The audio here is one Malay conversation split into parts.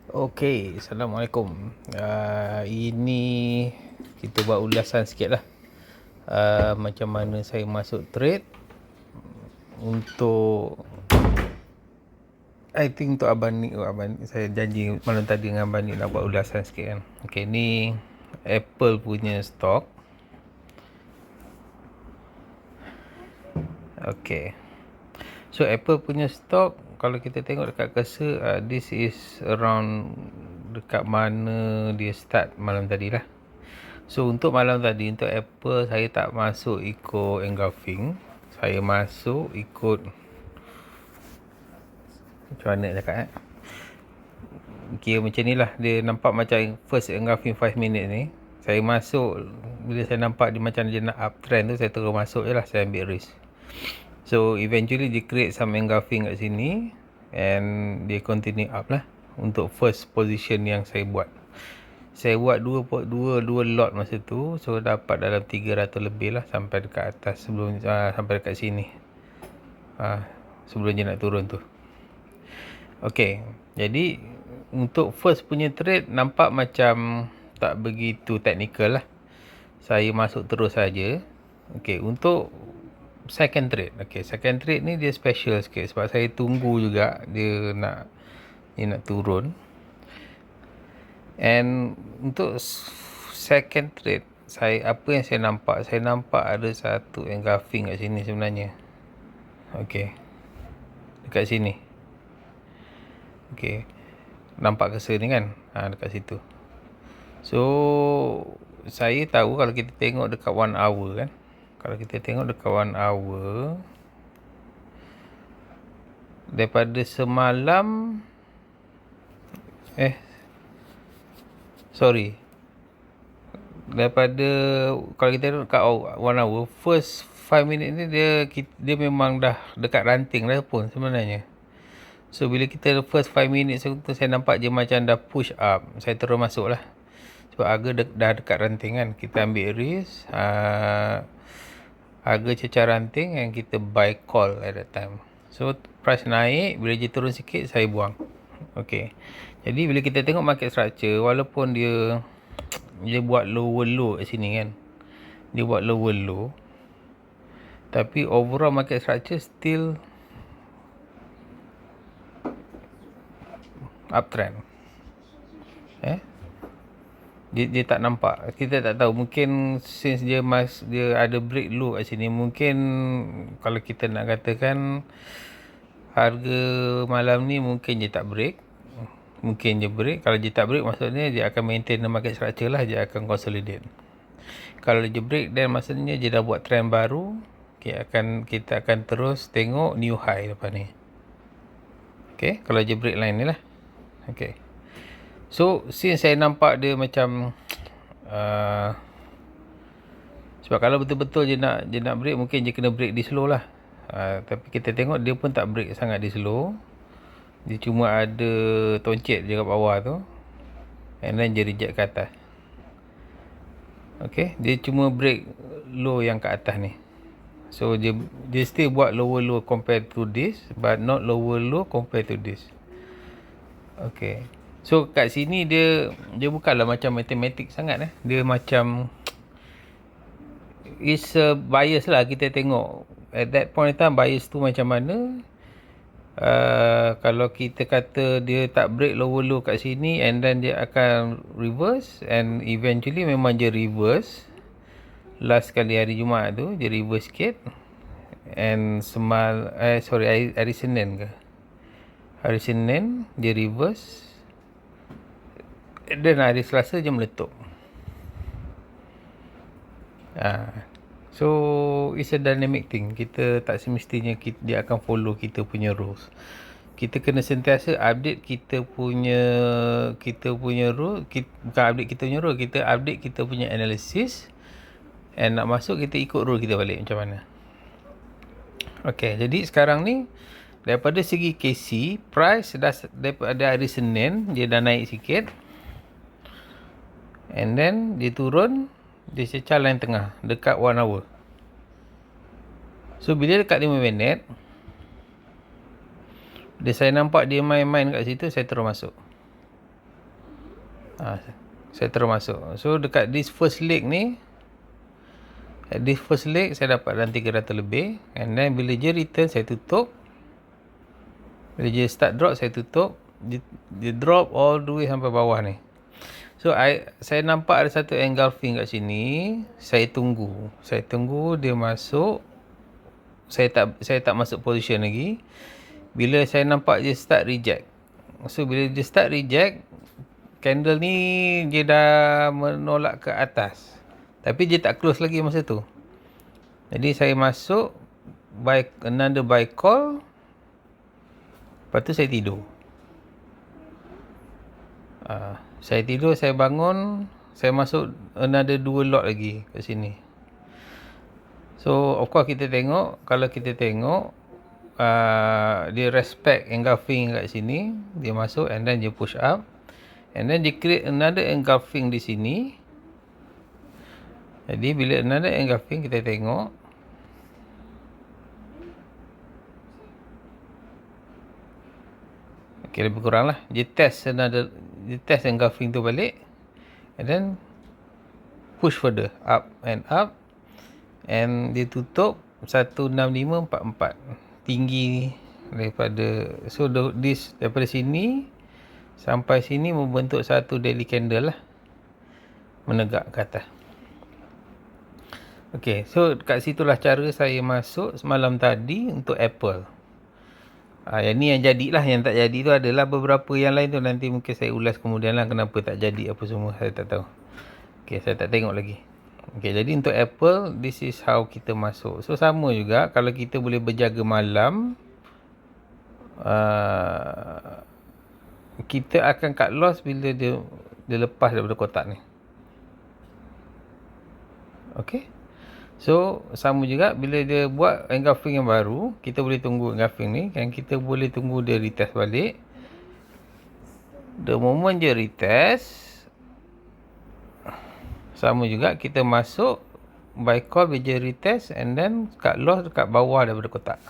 Okey, Assalamualaikum. Ini kita buat ulasan sikit lah. Macam mana saya masuk trade untuk I think untuk Abang Nik, saya janji malam tadi dengan Abang Nik nak buat ulasan sikit kan. Okey, ni Apple punya stock. Okey. So Apple punya stock, kalau kita tengok dekat cursor, this is around dekat mana dia start malam tadi lah. So untuk malam tadi, untuk Apple, saya tak masuk ikut engulfing. Saya masuk ikut, macam mana nak cakap kira macam ni lah. Dia nampak macam first engulfing 5 minutes ni. Saya masuk, bila saya nampak dia macam dia nak uptrend tu, saya terus masuk je lah. Saya ambil risk. So eventually dia create some engulfing kat sini, and dia continue up lah untuk first position yang saya buat. Saya buat dua lot masa tu, so dapat dalam 300 lebih lah sampai dekat atas sebelum sampai dekat sini. Sebelum dia nak turun tu. Okey, jadi untuk first punya trade nampak macam tak begitu technical lah. Saya masuk terus saja. Okey, untuk second trade. Okey, second trade ni dia special sikit sebab saya tunggu juga dia nak turun. And untuk second trade, apa yang saya nampak ada satu engulfing kat sini sebenarnya. Okey. Dekat sini. Okey. Nampak cursor ni kan? Dekat situ. So saya tahu kalau kita tengok dekat 1 hour kan. Kalau kita tengok dekat 1 hour, daripada semalam daripada, kalau kita tengok kat 1 hour, first 5 minit ni dia memang dah dekat ranting dah pun sebenarnya. So bila kita first 5 minutes tu, saya nampak dia macam dah push up, saya terus masuk lah sebab harga dah dekat ranting kan. Kita ambil risk, harga cecar ranting, and kita buy call at that time. So price naik, bila dia turun sikit saya buang. Okay, jadi bila kita tengok market structure, walaupun dia buat lower low kat sini kan, dia buat lower low, tapi overall market structure still uptrend. Dia tak nampak, kita tak tahu, mungkin since dia ada break low kat sini, mungkin kalau kita nak katakan harga malam ni mungkin dia tak break. Mungkin dia break. Kalau dia tak break, maksudnya dia akan maintain the market structure lah, dia akan consolidate. Kalau dia break, then maksudnya dia dah buat trend baru. Kita akan terus tengok new high lepas ni. Okay, kalau dia break line ni lah. Okay, so since saya nampak dia macam sebab kalau betul-betul dia nak break, mungkin dia kena break di slow lah. Tapi kita tengok dia pun tak break sangat di slow. Dia cuma ada toncet je kat bawah tu, and then dia reject ke atas. Okay, dia cuma break low yang kat atas ni. So dia still buat lower low compared to this, but not lower low compared to this. Okay, so kat sini dia bukanlah macam matematik sangat Dia macam is a bias lah. Kita tengok at that point in time bias tu macam mana. Kalau kita kata dia tak break lower low kat sini, and then dia akan reverse, and eventually memang dia reverse. Last kali hari Jumaat tu dia reverse sikit, and hari Senin ke, hari Senin dia reverse, dan hari Selasa dia meletup. So it's a dynamic thing. Kita tak semestinya dia akan follow kita punya rules. Kita kena sentiasa update kita punya rule. Bukan update kita punya rule, kita update kita punya analysis, and nak masuk kita ikut rule kita balik macam mana. Okay, jadi sekarang ni daripada segi KC, price daripada hari Senin dia dah naik sikit, and then dia turun, dia cecah line tengah dekat 1 hour. So bila dekat 5 minit, saya nampak dia main-main kat situ, saya terus masuk. Saya terus masuk. So dekat this first leg ni, at this first leg saya dapat dalam 300 lebih, and then bila dia return saya tutup. Bila dia start drop saya tutup. Dia drop all the way sampai bawah ni. So saya nampak ada satu engulfing kat sini. Saya tunggu dia masuk. Saya tak masuk position lagi. Bila saya nampak dia start reject. So bila dia start reject, candle ni dia dah menolak ke atas. Tapi dia tak close lagi masa tu. Jadi saya masuk another buy call. Lepas tu saya tidur. Saya bangun, saya masuk another 2 lot lagi kat sini. So of course kita tengok, kalau kita tengok dia respect engulfing kat sini, dia masuk and then dia push up, and then dia create another engulfing di sini. Jadi bila another engulfing kita tengok, okay, lebih kurang lah dia test engulfing tu balik, and then push further up, and dia tutup 16544 tinggi daripada, so daripada sini sampai sini membentuk satu daily candle lah, menegak ke atas. Okay, so kat situlah cara saya masuk semalam tadi untuk Apple. Yang ni yang jadilah, yang tak jadi tu adalah beberapa yang lain tu nanti mungkin saya ulas kemudian lah kenapa tak jadi apa semua, saya tak tahu. Okay, saya tak tengok lagi. Okay, jadi untuk Apple, this is how kita masuk. So sama juga kalau kita boleh berjaga malam, kita akan cut loss bila dia lepas daripada kotak ni. Okay, so sama juga bila dia buat engulfing yang baru, kita boleh tunggu engulfing ni, dan kita boleh tunggu dia retest balik. The moment dia retest, sama juga kita masuk buy call bila dia retest, and then cut loss dekat bawah daripada kotak.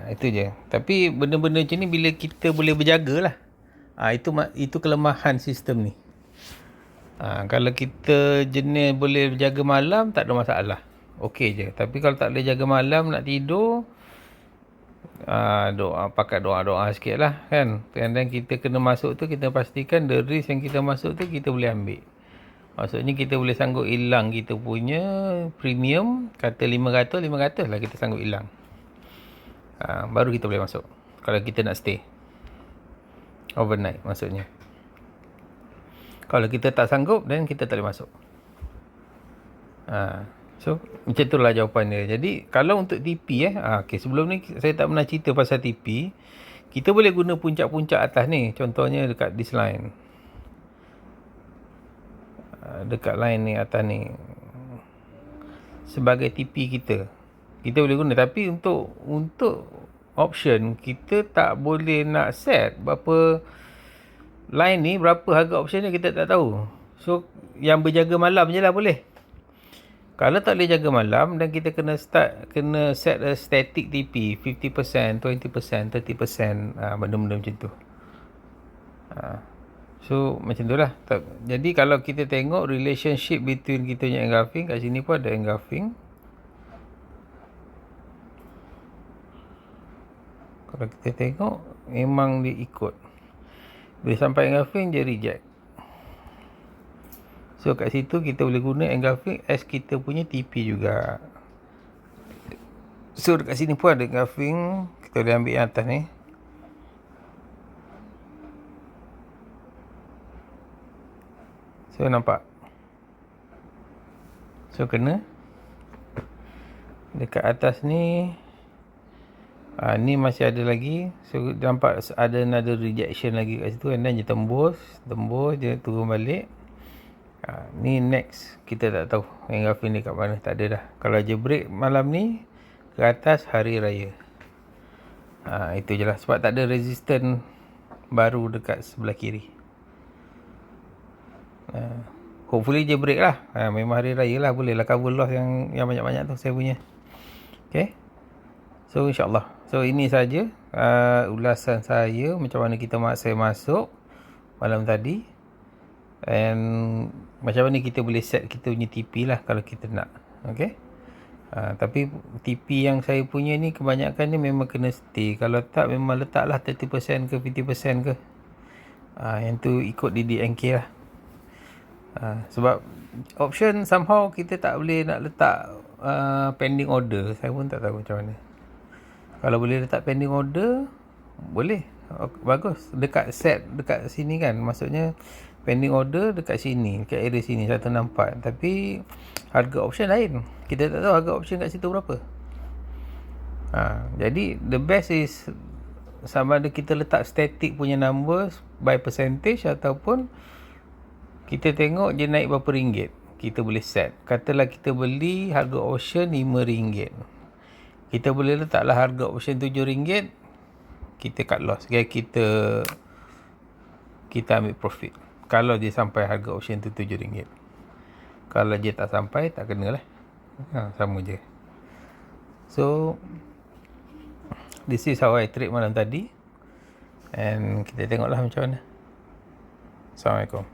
Itu je. Tapi benda-benda macam ni bila kita boleh berjaga lah. Itu kelemahan sistem ni. Kalau kita jenis boleh berjaga malam, tak ada masalah. Okey je. Tapi kalau tak boleh jaga malam, nak tidur, pakai doa-doa sikit lah kan. And then kita kena masuk tu, kita pastikan the risk yang kita masuk tu kita boleh ambil. Maksudnya kita boleh sanggup hilang kita punya premium. Kata 500 lah kita sanggup hilang. Baru kita boleh masuk. Kalau kita nak stay overnight maksudnya. Kalau kita tak sanggup, then kita tak boleh masuk. So macam itulah jawapan dia. Jadi kalau untuk TP okay, sebelum ni saya tak pernah cerita pasal TP. Kita boleh guna puncak-puncak atas ni. Contohnya dekat this line. Dekat line ni atas ni. Sebagai TP kita boleh guna. Tapi untuk option, kita tak boleh nak set berapa line ni, berapa harga option ni kita tak tahu. So yang berjaga malam je lah boleh. Kalau tak boleh jaga malam, dan kita kena set a static TP 50%, 20%, 30%, benda-benda macam tu. So macam tu lah. Jadi kalau kita tengok relationship between kita punya engulfing, kat sini pun ada engulfing. Kalau kita tengok, memang dia ikut. Bila sampai engulfing, dia reject. So kat situ kita boleh guna engulfing as kita punya TP juga. So dekat sini pun ada engulfing. Kita boleh ambil yang atas ni. So nampak. So kena. Dekat atas ni. Ni masih ada lagi. So nampak ada another rejection lagi kat situ. And then dia tembus. Dia turun balik. Ni next. Kita tak tahu engulfing ni kat mana. Tak ada dah. Kalau je break malam ni, ke atas hari raya. Itu je lah. Sebab tak ada resistance baru dekat sebelah kiri. Hopefully je break lah. Memang hari raya lah. Boleh lah cover loss yang banyak-banyak tu saya punya. Okay. So insyaAllah. So ini saja ulasan saya macam mana saya masuk malam tadi. And macam mana kita boleh set kita punya TP lah kalau kita nak. Okay. Tapi TP yang saya punya ni kebanyakan ni memang kena stay. Kalau tak memang letaklah 30% ke 50% ke. Yang tu ikut DDNK lah. Sebab option somehow kita tak boleh nak letak pending order. Saya pun tak tahu macam mana. Kalau boleh letak pending order, boleh. Bagus. Dekat set, dekat sini kan. Maksudnya pending order dekat sini, dekat area sini 164. Tapi harga option lain. Kita tak tahu harga option kat situ berapa. Jadi the best is sama ada kita letak static punya numbers by percentage ataupun kita tengok dia naik berapa ringgit. Kita boleh set. Katalah kita beli harga option RM5. Kita boleh letaklah harga option RM7. Kita cut loss. Kita ambil profit. Kalau dia sampai harga option tu RM7. Kalau dia tak sampai, tak kena lah. Sama je. So, this is how I trade malam tadi. And kita tengoklah macam mana. Assalamualaikum.